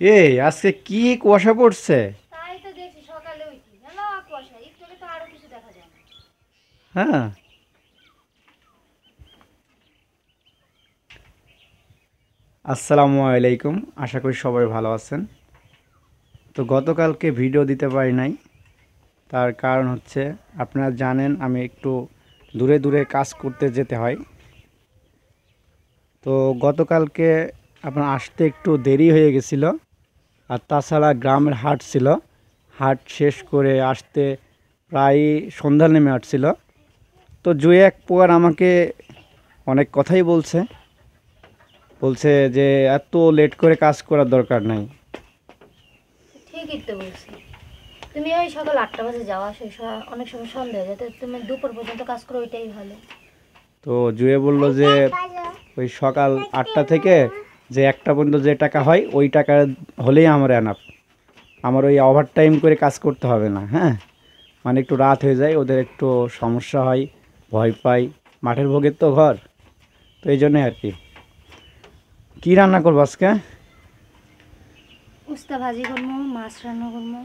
এই আজকে কি কুয়াশা পড়ছে। তাই তো দেখছি সকালে উঠি মেলা কুয়াশা একটু তো আরো কিছু দেখা যায় না। হ্যাঁ, আসসালামু আলাইকুম। আশা করি সবাই ভালো আছেন। তো গতকালকে ভিডিও দিতে পারি নাই, তার কারণ হচ্ছে আপনারা জানেন আমি একটু দূরে দূরে কাজ করতে যেতে হয়। তো গতকালকে আপনার আসতে একটু দেরি হয়ে গেছিলো। আর তাছাড়া গ্রামের হাট ছিল, হাট শেষ করে আসতে প্রায় সন্ধ্যা নেমে আসছিল। তো জুয়ে এক প্রকার আমাকে অনেক কথাই বলছে, বলছে যে এত লেট করে কাজ করার দরকার নাই। ঠিকই তো বলছি, তুমি ওই সকাল 8টা বাজে যাওয়া সেই অনেক সময় সন্ধ্যা হয়ে যায়, তো তুমি দুপুর পর্যন্ত কাজ করো, ওইটাই ভালো। তো জুয়ে বলল যে ওই সকাল 8টা থেকে যে 1টা পর্যন্ত যে টাকা হয় ওই টাকা হলেই আমার এনাফ, আমার ওই ওভার টাইম করে কাজ করতে হবে না। হ্যাঁ, মানে একটু রাত হয়ে যায়, ওদের একটু সমস্যা হয়, ভয় পাই, মাঠের ভোগের তো ঘর। তো এই জন্যই আর কি। কী রান্না করবো আজকে? উস্তা ভাজি করবো, মাছ রান্না করবো,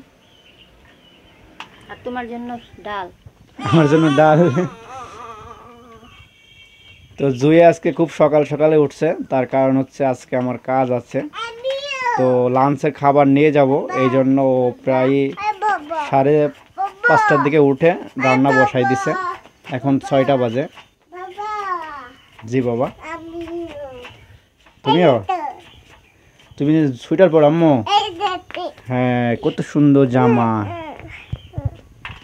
আর তোমার জন্য ডাল। আমার জন্য ডাল। তো জুয়ে আজকে খুব সকাল সকালে উঠছে, তার কারণ হচ্ছে আজকে আমার কাজ আছে। তো লাঞ্চের খাবার নিয়ে যাব, এই জন্য ও প্রায় 5:30টার দিকে উঠে রান্না বসাই দিছে। এখন 6টা বাজে। জি বাবা। তুমিও? তুমি সোয়েটার পর আম্মু? হ্যাঁ, কত সুন্দর জামা।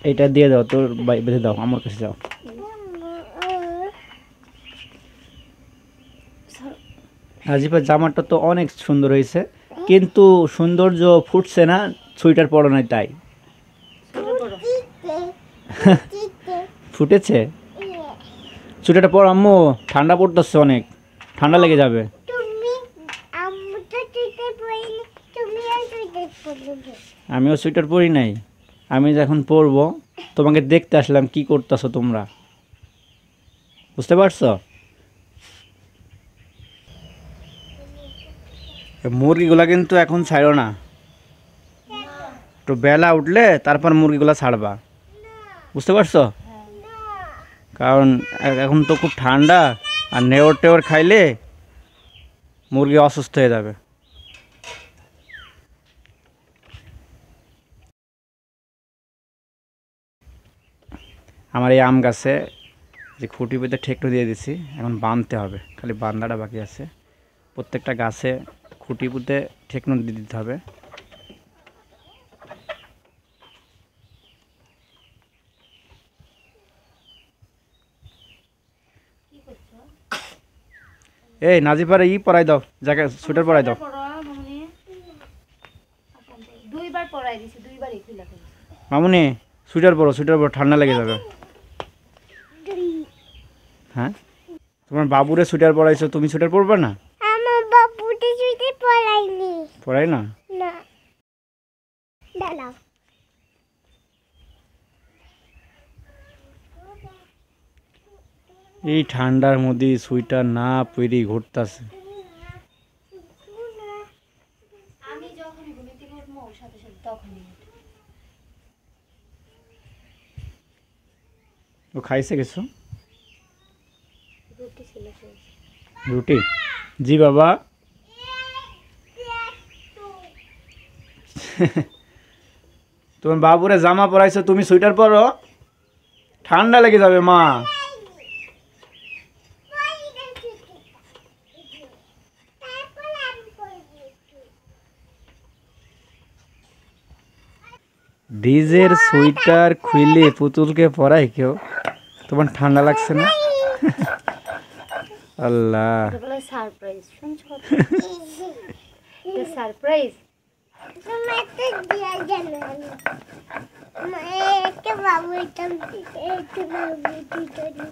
এটা দিয়ে দাও, তোর বেঁধে দাও, আমার কাছে যাও। আজিফার জামাটা তো অনেক সুন্দর হয়েছে, কিন্তু সৌন্দর্য ফুটছে না, সোয়েটার পরো নাই তাই। ফুটেছে। সোয়েটারটা পর আম্মু, ঠান্ডা পড়তেছে অনেক, ঠান্ডা লেগে যাবে। আমিও সোয়েটার পরি নাই, আমি যখন পরবো তোমাকে দেখতে আসলাম কি করতেছো তোমরা, বুঝতে পারছো? মুরগিগুলা কিন্তু এখন ছাড়ো না, একটু বেলা উঠলে তারপর মুরগিগুলা ছাড়বা, বুঝতে পারছো? কারণ এখন তো খুব ঠান্ডা, আর নেওর টেওর খাইলে মুরগি অসুস্থ হয়ে যাবে। আমার এই আম গাছে যে খুঁটি পেতে ঠেকটো দিয়ে দিছি, এখন বাঁধতে হবে, খালি বান্ধাটা বাকি আছে। প্রত্যেকটা গাছে খুঁটি পুঁতে ঠেকনো দিয়ে দিতে হবে। এই নাজিপারে পরাই দাও, যাকে সোয়েটার পরাই দাও। দুইবার পরাই দিছি, দুইবারই খুলে ফেলছি। মামুনি, সোয়েটার পরো, সোয়েটার পরো, ঠান্ডা লেগে যাবে। হ্যাঁ, তোমার বাবুরে সোয়েটার পরাইছো, তুমি সোয়েটার পরবে না? আমার বাবুটি যদি পড়াইনি। পরাই না? না, দাঁড়াও। এই ঠান্ডার মধ্যে সোয়েটার না পরি ঘুরতাছে। আমি যখন ঘুম থেকে উঠবো ওর সাথে সাথে তখনই উঠবো। ও খাইছে কিছু? রুটি ছিল খেয়েছি। রুটি? জি বাবা। তোমার বাবুরে জামা পরাইছো, তুমি সোয়েটার পরো, ঠান্ডা লেগে যাবে মা। ডিজের সোয়েটার খুলে পুতুলকে পরাই কেউ, তোমার ঠান্ডা লাগছে না? আল্লাহ। এটা বলে সারপ্রাইজ, শুনছো কথা? এটা সারপ্রাইজ। তোমাকে দিয়া গেল আমি একটা বাবু, একটা বাবু দিতনি।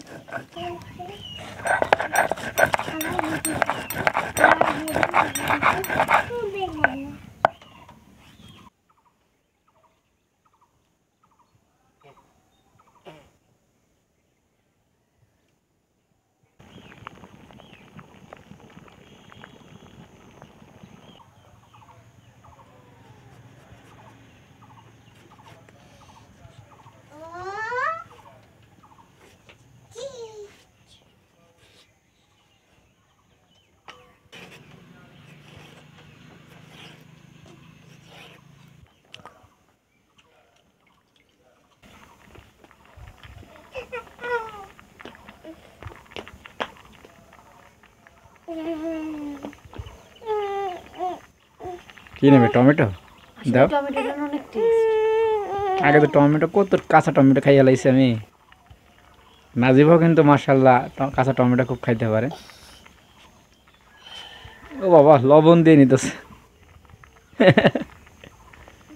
কি নেবে, টমেটো দাও। টমেটোটা অনেক টেস্ট। আগে তো টমেটো কত কাঁচা টমেটো খাইয়া লাইছি আমি। নাজিবও কিন্তু মাশাল্লাহ কাঁচা টমেটো খুব খাইতে পারে। ও বাবা, লবণ দিয়ে নিতেছে।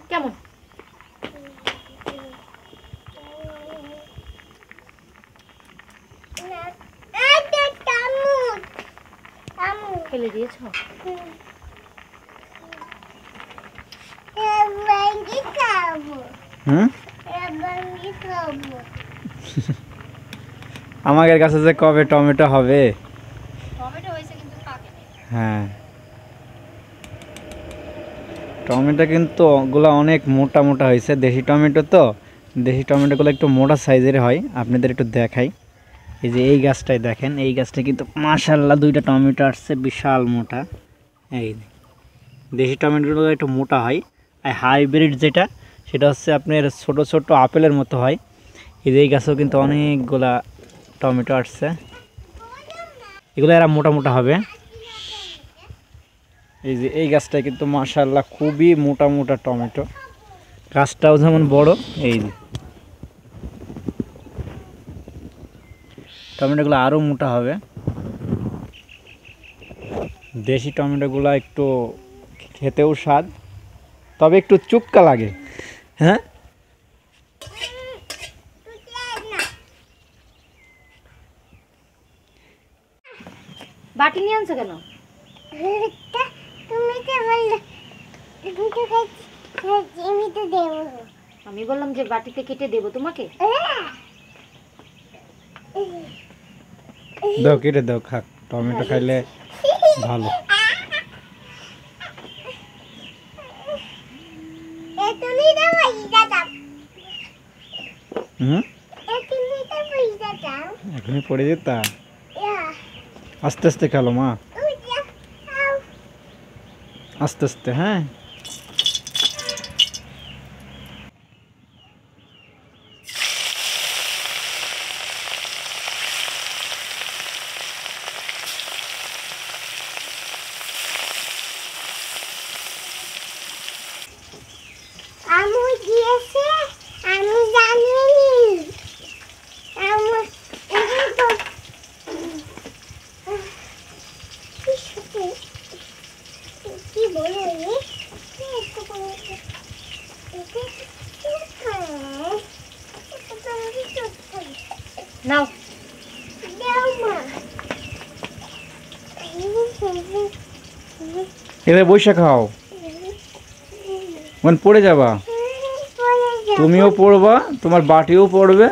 কেমন? ফেলে দিয়েছো? হুম, আমাদের কাছে যে কবে টমেটো হবে। টমেটো হয়েছে কিন্তু পাকেনি। হ্যাঁ, টমেটো কিন্তু ওগুলো অনেক মোটা মোটা হয়েছে, দেশি টমেটো তো। দেশি টমেটোগুলো একটু মোটা সাইজের হয়, আপনাদের একটু দেখাই। এই যে এই গাছটাই দেখেন, এই গাছটা কিন্তু মাশাল্লাহ 2টা টমেটো আসছে বিশাল মোটা। এই দেশি টমেটোগুলো একটু মোটা হয়, আর হাইব্রিড যেটা সেটা হচ্ছে আপনার ছোট ছোট আপেলের মতো হয়। এই যে এই গাছেও কিন্তু অনেকগুলা টমেটো আসছে, এগুলো এরা মোটা মোটা হবে। এই যে এই গাছটা কিন্তু মাশাল্লাহ খুবই মোটা মোটা টমেটো, গাছটাও যেমন বড়। এই যে টমেটোগুলো আরও মোটা হবে। দেশি টমেটোগুলো একটু খেতেও স্বাদ, তবে একটু চুক্কা লাগে। হ্যাঁ, বাটি নিয়ে আনছো কেন? আমি বললাম যে বাটিতে কেটে দেবো তোমাকে। দাও, কেটে দাও, খাক, টমেটো খাইলে ভালো। হুম, এখনই পড়ে যেতা। আস্তে আস্তে খেলো মা, আস্তে আস্তে। হ্যাঁ, আমি দিয়েছে, আমি জানিনি। আমার কি বলে নাও। এবার বসে খাও, মানে পড়ে যাবা। তুমিও পড়বা, তোমার বাটিও পড়বে,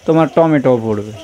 তোমার টমেটোও পড়বে।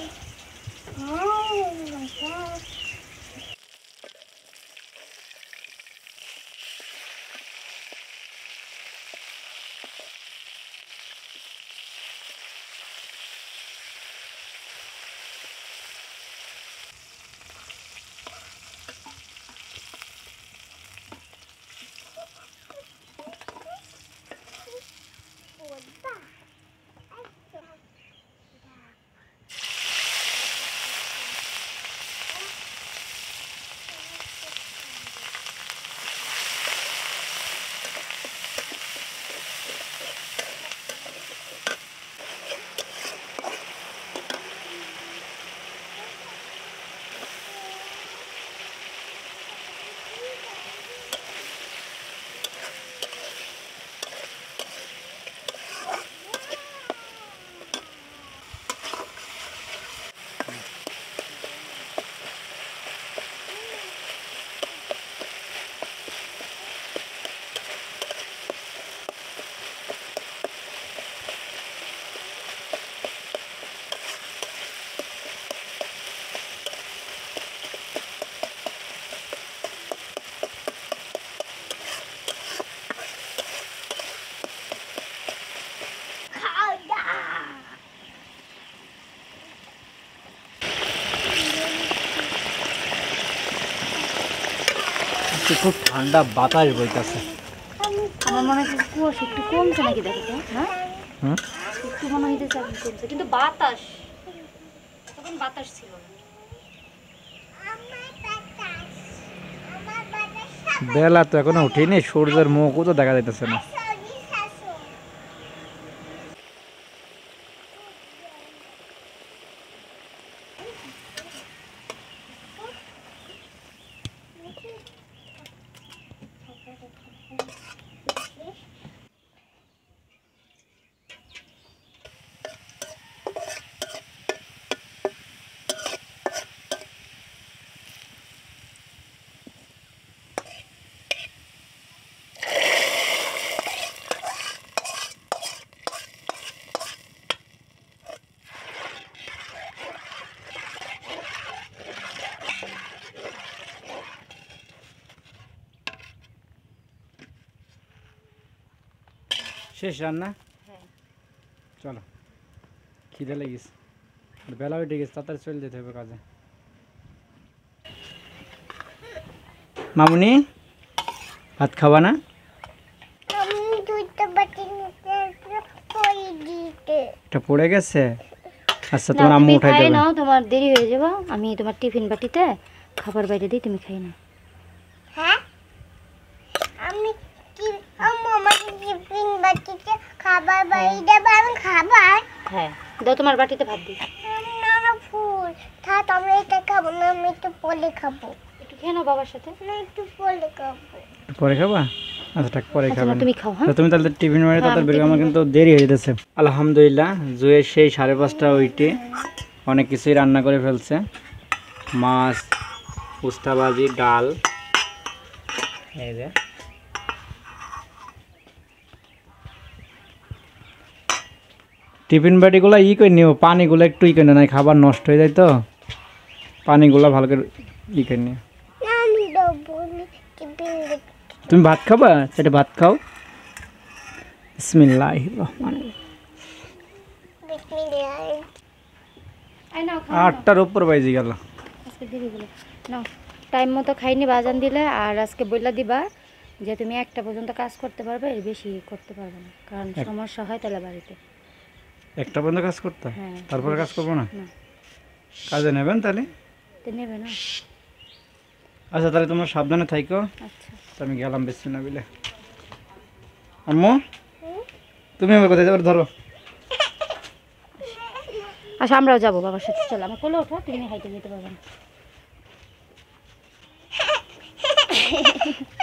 খুব ঠান্ডা বাতাস বইতেছে। আমার মনে হচ্ছে কুয়াশা একটু কমছে নাকি, দেখো তো। হ্যাঁ, হুম, একটু মনে হইতেছে এখন কমছে, কিন্তু বাতাস তখন বাতাস ছিল না। বেলা তো এখনো উঠেনি, সূর্যের মুখও তো দেখা যাইতেছে না। শেষ রান্না? হ্যাঁ। চলো, খিদে লেগেছে, আর বেলা উঠে গেছে, তাড়াতাড়ি চলে যেতে হবে কাজে। মামুনি, ভাত খাবা না? আমি দুইটা বাটি নিতে পড়ে দিতে। এটা পড়ে গেছে? আচ্ছা, না, তোমার আম্মু তুমি উঠাই খাই দেবে। নাও, তোমার দেরি হয়ে যাবে। আমি তোমার টিফিন বাটিতে খাবার বাইরে দিই, তুমি খাই নাও। হ্যাঁ আমি কি আম্মু আমাকে টিফিন বাটিতে খাবার বাড়ি দেবে, আমি খাবার হ্যাঁ, দাও তোমার বাটিতে ভাত দিই। না না ফুল থাক, আমি এটা খাবো না, আমি একটু পরে খাবো। একটু খেয়ে নাও বাবার সাথে। না একটু পরে খাবো। একটু পরে খাবা? আচ্ছা, ঠিক পরে আচ্ছা, খাবেন। না, তুমি খাও। হ্যাঁ, তো তুমি তাহলে টিফিন মারে হ্যাঁ, তাড়াতাড়ি আমি বের করো, আমার টিফিন কিন্তু দেরি হয়ে যেতেছে। আলহামদুলিল্লাহ, জুয়ের সেই 5:30 উইটে অনেক কিছুই রান্না করে ফেলছে। মাছ, উস্তা ভাজি, ডাল, এই যে টিফিন বাটিগুলো করে নিও, পানিগুলো একটু করে নাই, খাবার নষ্ট হয়ে যায় তো, পানিগুলো ভালো করে করে নিও। না আমি দেবো না টিফিন বাটি। তুমি ভাত খাবা? সেটা ভাত খাও। বিসমিল্লাহির রহমানির রহিম। বিসমিল্লাহ। এই নাও, খাও নাও। 8টার উপর বাজে গেল। আজকে দেরি হলো। নাও, টাইম মতো খাইনি, বাজান দিলে। আর আজকে বইলা দিবা যে তুমি 1টা পর্যন্ত কাজ করতে পারবে, এর বেশি করতে পারবে না, কারণ সমস্যা হয় তাহলে বাড়িতে। 1টা পর্যন্ত কাজ করতে, হ্যাঁ। তারপরে কাজ করবো না? না, কাজে নেবেন তাহলে? তো নেবে না। আচ্ছা, তাহলে তোমরা সাবধানে থাইকো। আচ্ছা, তো আমি গেলাম বিসমিল্লাহ বিলে। আম্মু, তুমি আমার কোথায় যাবে? ধরো। আচ্ছা, আমরাও যাবো বাবার সাথে। চলো, আমার কোলে ওঠো, তুমি হাইটে যেতে পারবে না।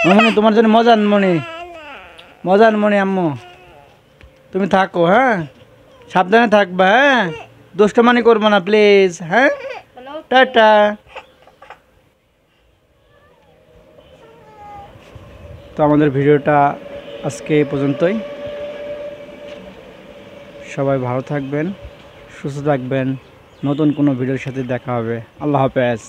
মনে তোমার জন্য মজা আনমনি আম্মু, তুমি থাকো। হ্যাঁ, সাবধানে থাকবা। হ্যাঁ, দুষ্টমানি করবো না প্লিজ। হ্যাঁ, চলো। টাটা। তো আমাদের ভিডিওটা আজকে এই পর্যন্তই। সবাই ভালো থাকবেন, সুস্থ থাকবেন। নতুন কোনো ভিডিওর সাথে দেখা হবে। আল্লাহ হাফেজ।